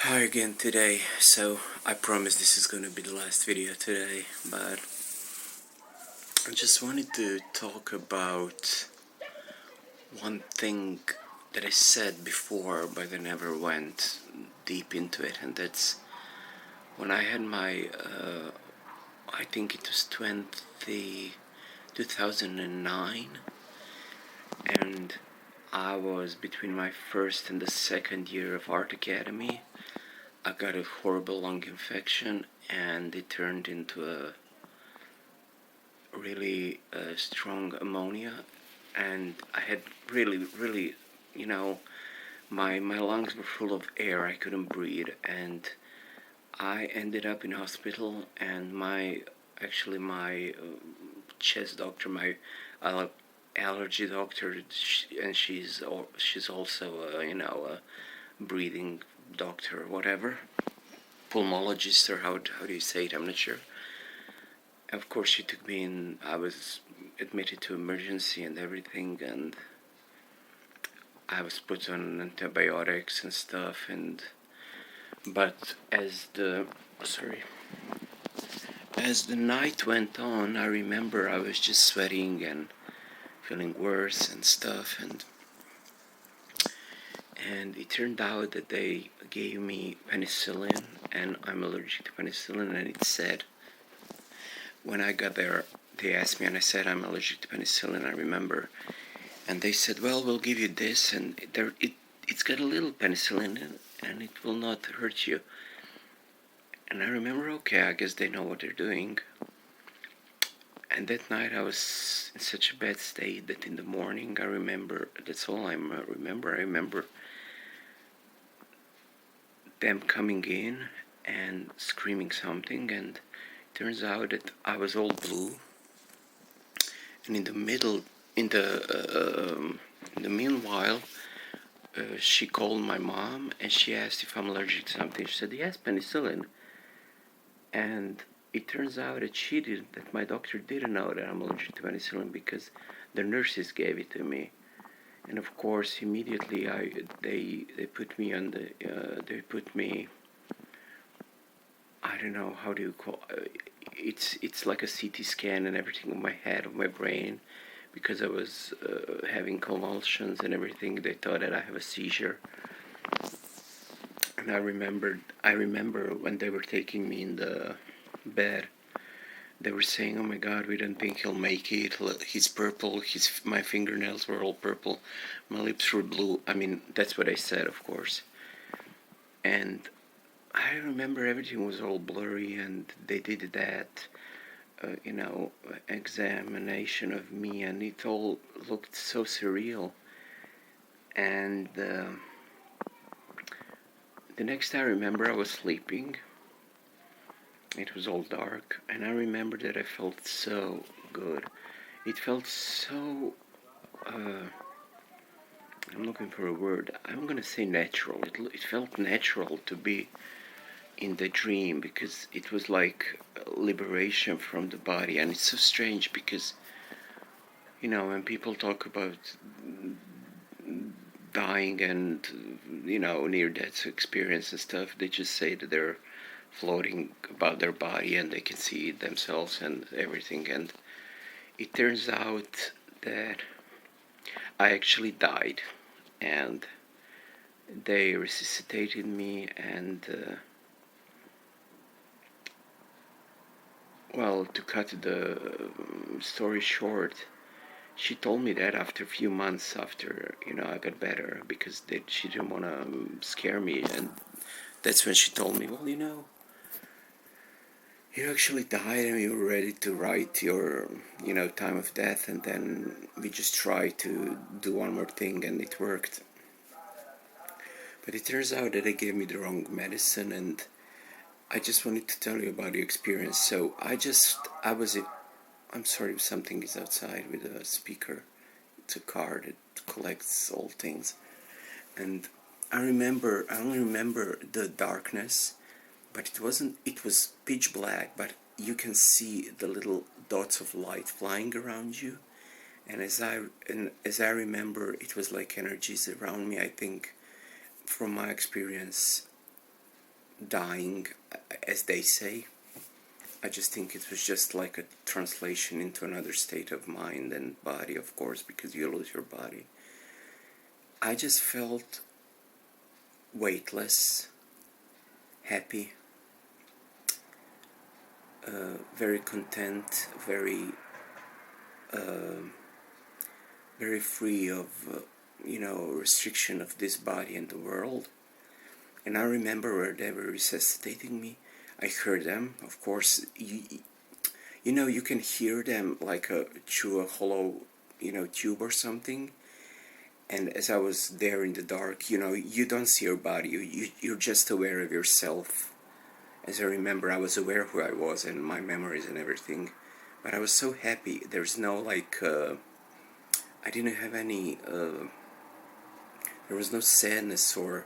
Hi again today. So I promise this is gonna be the last video today, but I just wanted to talk about one thing that I said before but I never went deep into it, and that's when I had my I think it was 2009, and I was between my first and the second year of art academy. I got a horrible lung infection, and it turned into a really strong ammonia, and I had really, you know, my lungs were full of air. I couldn't breathe, and I ended up in hospital. And my chest doctor, my allergy doctor, and she's also a breathing doctor, whatever, pulmonologist, or how do you say it? I'm not sure. Of course, she took me in. I was admitted to emergency and everything, and I was put on antibiotics and stuff. And but as the night went on, I remember I was just sweating and feeling worse and stuff, and it turned out that they gave me penicillin, and I'm allergic to penicillin. And it said, when I got there, they asked me, and I said I'm allergic to penicillin, I remember. And they said, well, we'll give you this, and it's got a little penicillin in it, and it will not hurt you. And I remember, okay, I guess they know what they're doing. And that night I was in such a bad state that in the morning I remember, that's all I remember. I remember them coming in and screaming something, and it turns out that I was all blue. And in the meanwhile, she called my mom and she asked if I'm allergic to something. She said, yes, penicillin. And it turns out that my doctor didn't know that I'm allergic to penicillin, because the nurses gave it to me. And of course, immediately they put me on I don't know, how do you call it's like a CT scan and everything of my head, of my brain, because I was having convulsions and everything. They thought that I have a seizure. And I remember when they were taking me in the bed, they were saying, oh my God, we don't think he'll make it. He's purple. My fingernails were all purple. My lips were blue. I mean, that's what I said, of course. And I remember everything was all blurry, and they did that, examination of me, and it all looked so surreal. And the next I remember, I was sleeping. It was all dark, and I remember that I felt so good. It felt so, I'm looking for a word. I'm gonna say natural. It felt natural to be in the dream, because it was like liberation from the body. And it's so strange, because when people talk about dying and near death experience and stuff, they just say that they're floating about their body and they can see themselves and everything. And it turns out that I actually died, and they resuscitated me. And well, to cut the story short, she told me that after a few months after I got better, because she didn't want to scare me. And that's when she told me, well, you actually died and you were ready to write your time of death, and then we just tried to do one more thing and it worked. But it turns out that they gave me the wrong medicine, and I just wanted to tell you about the experience. So I'm sorry if something is outside with a speaker. It's a car that collects all things. And I only remember the darkness, but it was pitch black, but you can see the little dots of light flying around you. And as I remember, it was like energies around me. I think, from my experience, dying, as they say. I just think it was just like a translation into another state of mind and body, of course, because you lose your body. I just felt weightless, happy, very content, uh, very free of, restriction of this body and the world. And I remember where they were resuscitating me, I heard them, of course. You can hear them like through a hollow, tube or something. And as I was there in the dark, you don't see your body. You're just aware of yourself. As I remember, I was aware of who I was and my memories and everything. But I was so happy. There's no I didn't have any. There was no sadness or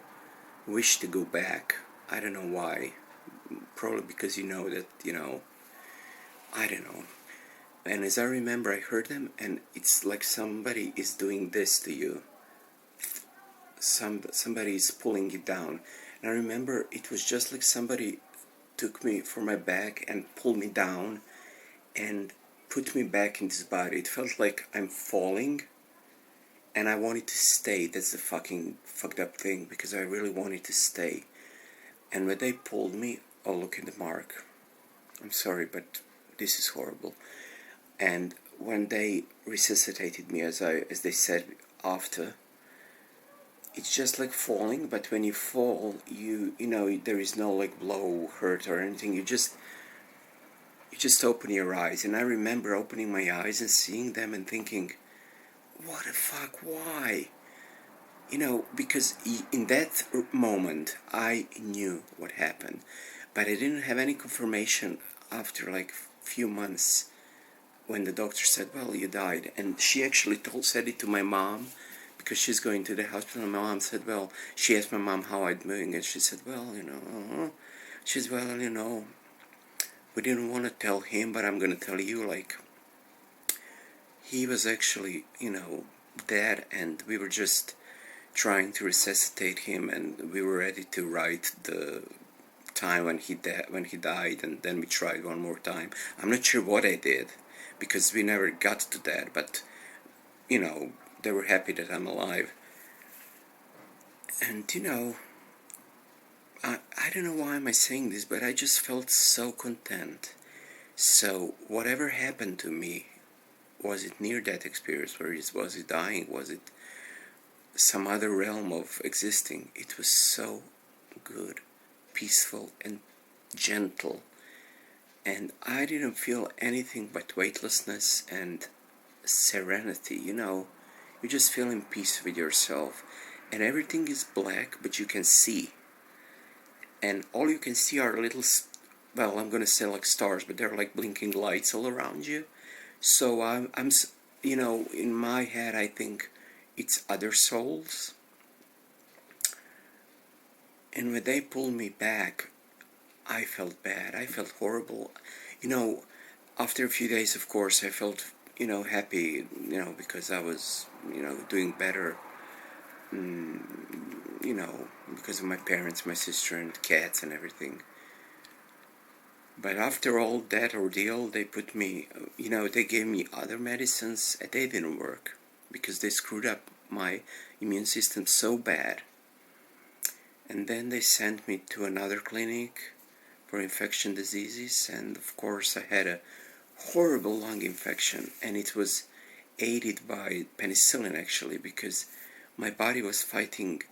wish to go back. I don't know why. Probably because I don't know. And as I remember, I heard them, and it's like somebody is doing this to you. Somebody is pulling you down. And I remember it was just like somebody took me from my back and pulled me down and put me back in this body. It felt like I'm falling, and I wanted to stay. That's the fucking fucked up thing, because I really wanted to stay. And when they pulled me, oh, look at the mark. I'm sorry, but this is horrible. And when they resuscitated me, as they said after, it's just like falling. But when you fall, you know there is no like blow, hurt or anything. You just open your eyes. And I remember opening my eyes and seeing them and thinking, what the fuck? Why? Because in that moment I knew what happened, but I didn't have any confirmation after like few months, when the doctor said, well, you died. And she actually said it to my mom, because she's going to the hospital. And my mom said, well, she asked my mom how I'm doing, and she said, well, she said, well, we didn't want to tell him, but I'm going to tell you, like, he was actually, dead, and we were just trying to resuscitate him, and we were ready to write the time when he died, and then we tried one more time. I'm not sure what I did, because we never got to that, but they were happy that I'm alive. And I don't know why am I saying this, but I just felt so content. So whatever happened to me, was it near-death experience, was it dying, was it some other realm of existing, it was so good, peaceful and gentle. And I didn't feel anything but weightlessness and serenity. You just feel in peace with yourself, and everything is black, but you can see, and all you can see are little, well, I'm gonna say like stars, but they're like blinking lights all around you. So I'm in my head I think it's other souls. And when they pulled me back, I felt bad. I felt horrible. After a few days, of course, I felt, happy, because I was, doing better, because of my parents, my sister, and cats and everything. But after all that ordeal, they put me, they gave me other medicines, and they didn't work, because they screwed up my immune system so bad. And then they sent me to another clinic for infection diseases, and of course I had a horrible lung infection, and it was aided by penicillin, actually, because my body was fighting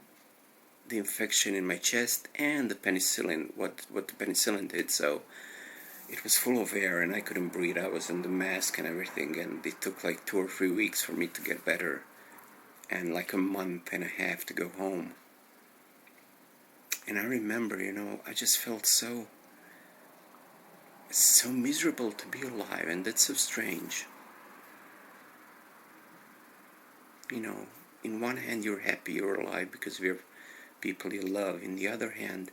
the infection in my chest and the penicillin, what the penicillin did. So it was full of air and I couldn't breathe. I was in the mask and everything, and it took like 2 or 3 weeks for me to get better, and like a month and a half to go home. And I remember, I just felt so miserable to be alive, and that's so strange. In one hand you're happy you're alive because we're people you love. In the other hand,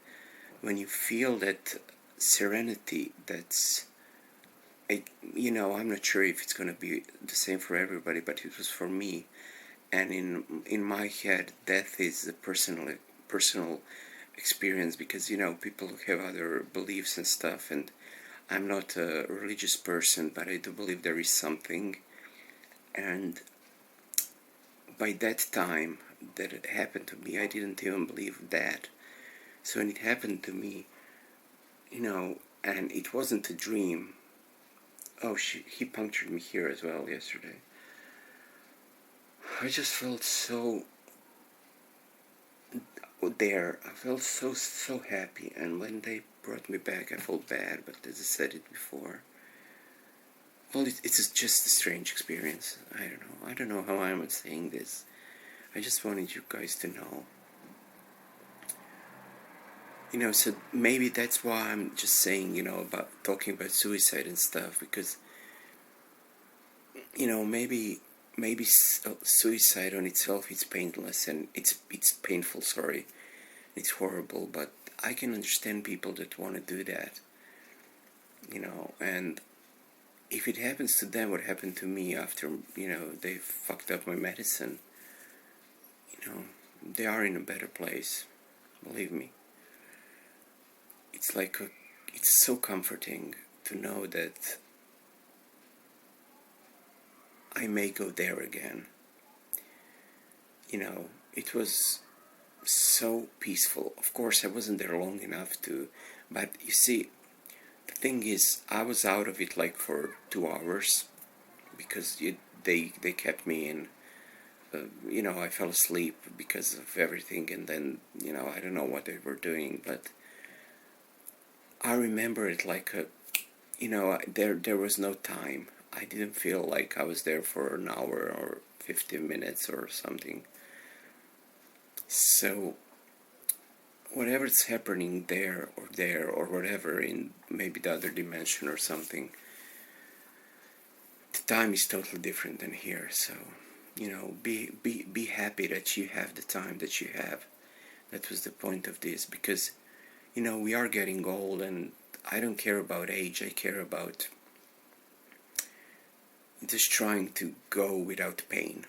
when you feel that serenity, that's, I'm not sure if it's going to be the same for everybody, but it was for me. And in my head, death is a personal experience, because people have other beliefs and stuff, and I'm not a religious person, but I do believe there is something. And by that time that it happened to me, I didn't even believe that. So when it happened to me, and it wasn't a dream. Oh, he punctured me here as well yesterday. I just felt so there. I felt so happy, and when they brought me back, I felt bad. But as I said it before, well, it's just a strange experience. I don't know how I'm saying this. I just wanted you guys to know. So maybe that's why I'm just saying, about talking about suicide and stuff, because maybe suicide on itself is painless, and it's painful, sorry, it's horrible, but I can understand people that want to do that, and if it happens to them what happened to me after, they fucked up my medicine, they are in a better place, believe me. It's it's so comforting to know that I may go there again. It was so peaceful. Of course, I wasn't there long enough to, but you see, the thing is, I was out of it like for 2 hours, because they kept me in. I fell asleep because of everything, and then I don't know what they were doing, but I remember it like there was no time. I didn't feel like I was there for an hour or 15 minutes or something. So whatever's happening there or whatever in maybe the other dimension or something, the time is totally different than here. So be happy that you have the time that you have. That was the point of this, because we are getting old, and I don't care about age. I care about just trying to go without pain.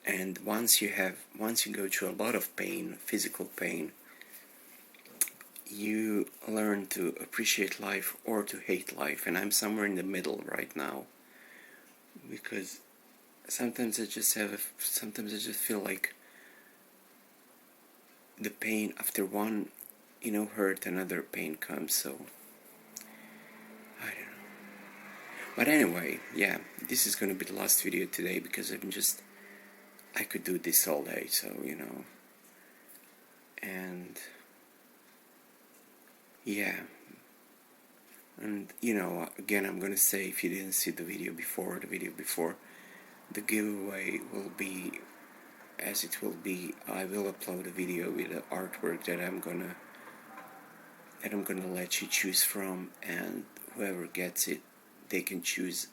And once you go through a lot of pain, physical pain, you learn to appreciate life or to hate life. And I'm somewhere in the middle right now, because sometimes I just feel like the pain after one hurt, another pain comes. So I don't know. But anyway, yeah, this is gonna be the last video today, because I could do this all day, so and yeah, and again, I'm gonna say, if you didn't see the video before, the giveaway will be as it will be. I will upload a video with the artwork that I'm gonna let you choose from, and whoever gets it, they can choose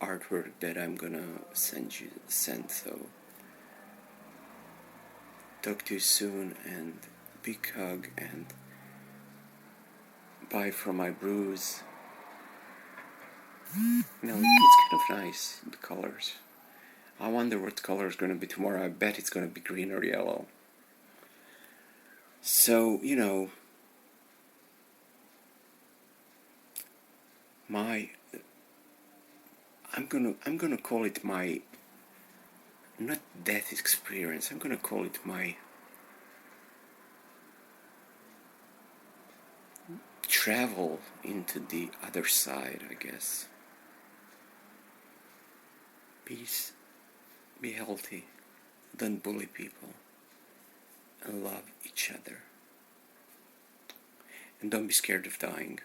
artwork that I'm gonna send. So talk to you soon, and big hug, and bye from my bruise. It's kind of nice, the colors. I wonder what color is going to be tomorrow. I bet it's going to be green or yellow. So, I'm gonna call it my, not death experience, I'm gonna call it my travel into the other side, I guess. Peace, be healthy, don't bully people, and love each other. And don't be scared of dying.